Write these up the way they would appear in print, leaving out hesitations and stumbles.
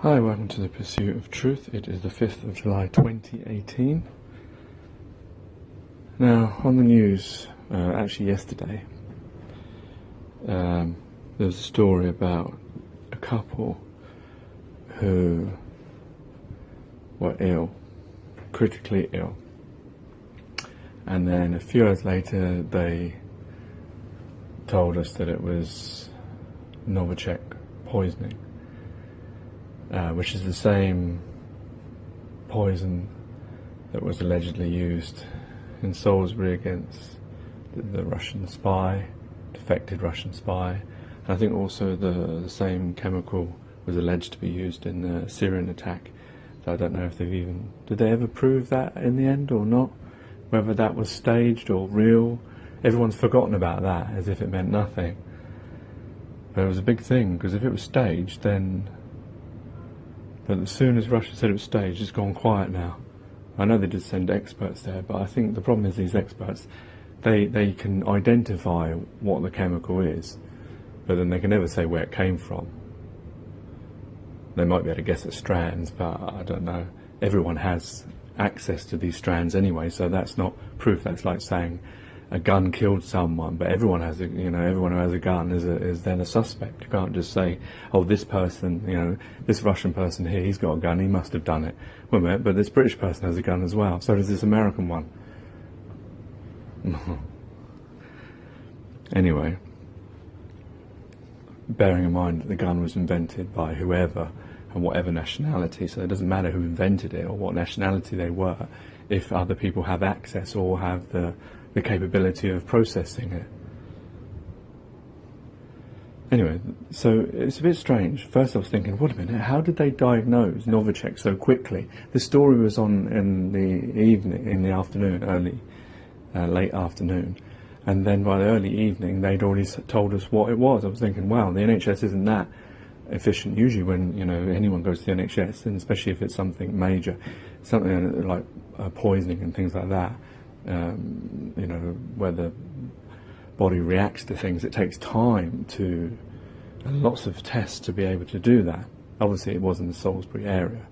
Hi, welcome to the Pursuit of Truth. It is the 5th of July 2018. Now, on the news, actually yesterday, there was a story about a couple who were ill, critically ill, and then a few hours later they told us that it was Novichok poisoning. Which is the same poison that was allegedly used in Salisbury against the Russian spy, defected Russian spy. And I think also the same chemical was alleged to be used in the Syrian attack. So I don't know if did they ever prove that in the end or not? Whether that was staged or real. Everyone's forgotten about that as if it meant nothing. But it was a big thing, because if it was staged, then... But as soon as Russia said it was staged, it's gone quiet now. I know they did send experts there, but I think the problem is these experts, they can identify what the chemical is, but then they can never say where it came from. They might be able to guess at strands, but I don't know. Everyone has access to these strands anyway, so that's not proof. That's like saying a gun killed someone, but everyone has everyone who has a gun is then a suspect. You can't just say, oh, this person, this Russian person here, he's got a gun, he must have done it. Well, but this British person has a gun as well, so does this American one. Anyway, bearing in mind that the gun was invented by whoever and whatever nationality, so it doesn't matter who invented it or what nationality they were, if other people have access or have the capability of processing it. Anyway, so it's a bit strange. First I was thinking, wait a minute, how did they diagnose Novichok so quickly? The story was on in the evening, in the afternoon, late afternoon, and then by the early evening they'd already told us what it was. I was thinking, wow, the NHS isn't that efficient. Usually when anyone goes to the NHS, and especially if it's something major, something like poisoning and things like that, where the body reacts to things, it takes time and lots of tests to be able to do that. Obviously it was in the Salisbury area.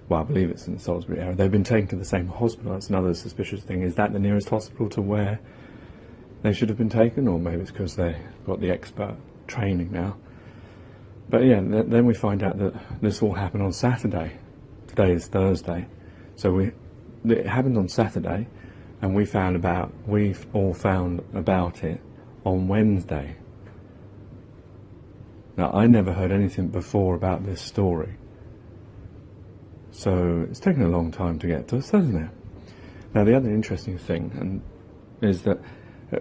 Well, I believe it's in the Salisbury area. They've been taken to the same hospital. That's another suspicious thing. Is that the nearest hospital to where they should have been taken? Or maybe it's because they've got the expert training now. But yeah, then we find out that this all happened on Saturday. Today is Thursday. So it happened on Saturday, and we've all found about it on Wednesday. Now, I never heard anything before about this story, so it's taken a long time to get to us, hasn't it? Now, the other interesting thing is that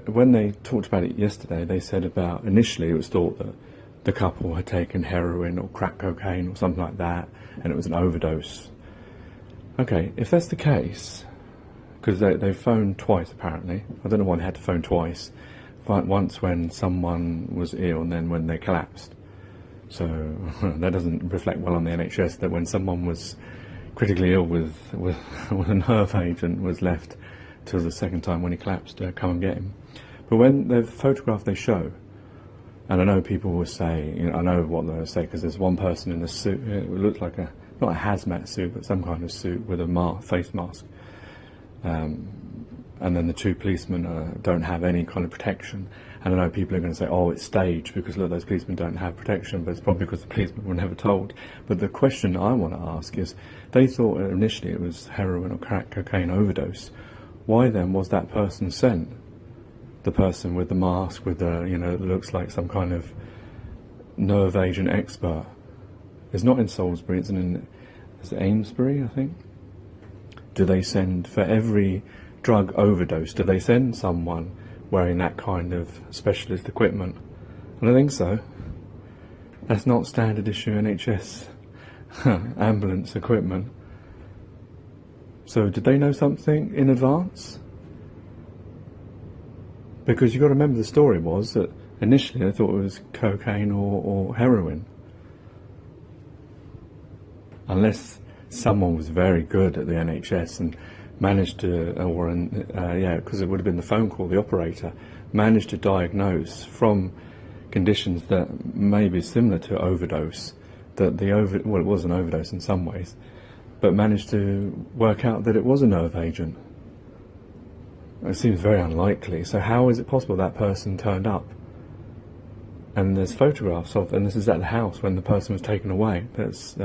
when they talked about it yesterday, they said initially it was thought that the couple had taken heroin or crack cocaine or something like that, and it was an overdose. Okay, if that's the case, because they phoned twice apparently. I don't know why they had to phone twice. Once when someone was ill and then when they collapsed. So that doesn't reflect well on the NHS, that when someone was critically ill with a nerve agent was left till the second time when he collapsed to come and get him. But when the photograph they show, and I know people will say, I know what they'll say, because there's one person in a suit, it looked like not a hazmat suit, but some kind of suit with a face mask. And then the two policemen don't have any kind of protection. And I know people are going to say, oh, it's staged because look, those policemen don't have protection, but it's probably because the policemen were never told. But the question I want to ask is, they thought initially it was heroin or crack cocaine overdose. Why then was that person sent? The person with the mask, with the, that looks like some kind of nerve agent expert. It's not in Salisbury, it's in Amesbury, I think. Do they send, for every drug overdose, do they send someone wearing that kind of specialist equipment? I don't think so. That's not standard issue NHS ambulance equipment. So did they know something in advance? Because you've got to remember the story was that initially they thought it was cocaine or heroin. Unless someone was very good at the NHS and managed to, because it would have been the phone call, the operator, managed to diagnose from conditions that may be similar to overdose, that it was an overdose in some ways, but managed to work out that it was a nerve agent. It seems very unlikely. So how is it possible that person turned up? And there's photographs of, and this is at the house when the person was taken away. There's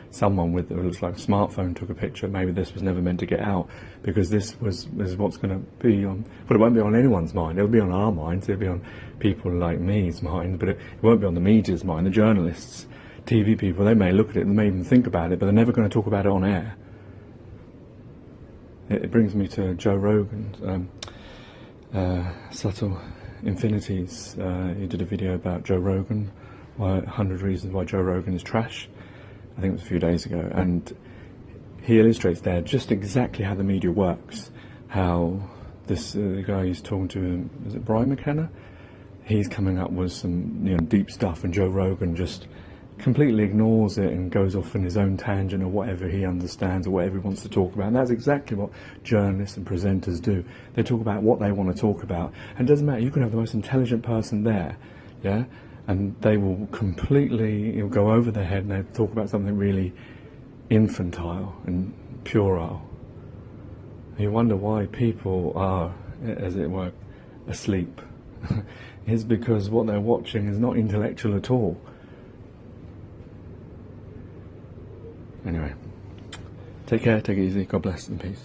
someone with, it looks like a smartphone, took a picture. Maybe this was never meant to get out, because this is what's going to be on, well, it won't be on anyone's mind. It'll be on our minds. It'll be on people like me's mind, but it won't be on the media's mind. The journalists, TV people, they may look at it, they may even think about it, but they're never going to talk about it on air. It brings me to Joe Rogan's Subtle Infinities. He did a video about Joe Rogan, 100 Reasons Why Joe Rogan is Trash. I think it was a few days ago, and he illustrates there just exactly how the media works. How this the guy he's talking to, is it Brian McKenna? He's coming up with some deep stuff, and Joe Rogan just completely ignores it and goes off in his own tangent or whatever he understands or whatever he wants to talk about. And that's exactly what journalists and presenters do. They talk about what they want to talk about, and it doesn't matter. You can have the most intelligent person there, yeah, and they will completely, it'll go over their head, and they talk about something really infantile and puerile. You wonder why people are, as it were, asleep. It's because what they're watching is not intellectual at all. Anyway, take care, take it easy, God bless and peace.